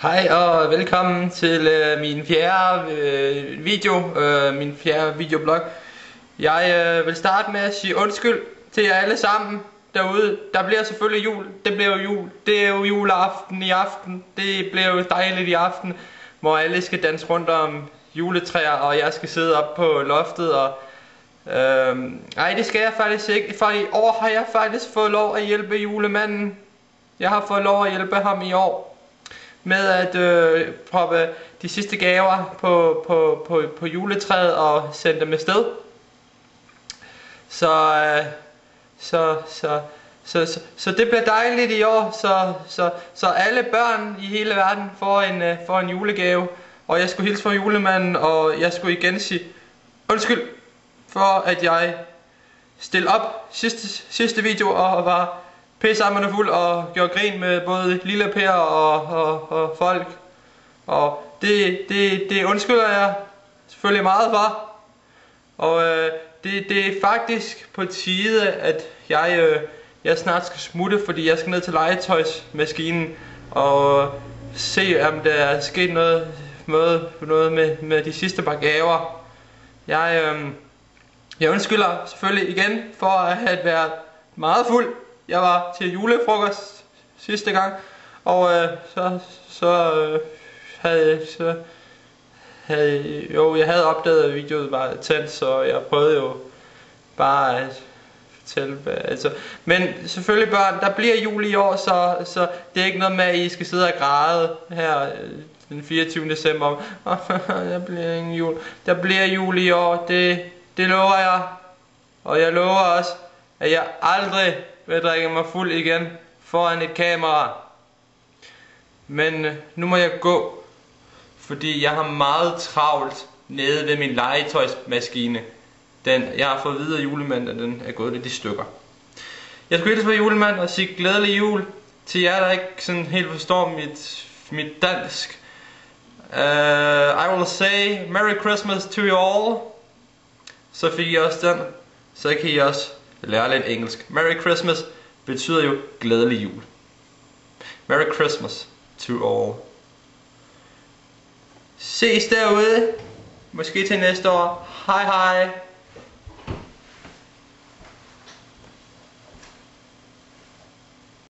Hej og velkommen til min fjerde videoblog. Jeg vil starte med at sige undskyld til jer alle sammen derude. Der bliver selvfølgelig jul. Det bliver jo jul. Det er jo juleaften i aften. Det bliver jo dejligt i aften, hvor alle skal danse rundt om juletræer, og jeg skal sidde op på loftet og nej, det skal jeg faktisk ikke. For i år har jeg faktisk fået lov at hjælpe julemanden. Jeg har fået lov at hjælpe ham i år med at proppe de sidste gaver på juletræet og sende dem afsted. Så det bliver dejligt i år. Så alle børn i hele verden får en julegave. Og jeg skulle hilse fra julemanden, og jeg skulle igen sige undskyld for at jeg stillede op sidste video og var pissehamrende fuld og gjorde grin med både Lille Per og folk. Og det undskylder jeg selvfølgelig meget for. Og det er faktisk på tide at jeg snart skal smutte, fordi jeg skal ned til legetøjsmaskinen og se om der er sket noget med de sidste par gaver. Jeg undskylder selvfølgelig igen for at have været meget fuld. Jeg var til julefrokost sidste gang, og jeg havde opdaget, at videoet var tændt, så jeg prøvede jo bare at fortælle, altså. Men selvfølgelig børn, der bliver jul i år, så det er ikke noget med, at I skal sidde og græde her den 24. december. Der bliver ingen jul. Der bliver jul i år, det lover jeg. Og jeg lover også, at jeg aldrig vil drikke mig fuld igen foran et kamera. Men nu må jeg gå, fordi jeg har meget travlt nede ved min legetøjsmaskine. Jeg har fået at vide af julemanden, at den er gået lidt i stykker. Jeg skulle hilse fra julemanden og sige glædelig jul til jer, der ikke sådan helt forstår mit dansk. I will say Merry Christmas to you all. Så fik I også den. Så kan I også lære lidt engelsk. Merry Christmas betyder jo glædelig jul. Merry Christmas to all. Ses derude. Måske til næste år. Hej hej.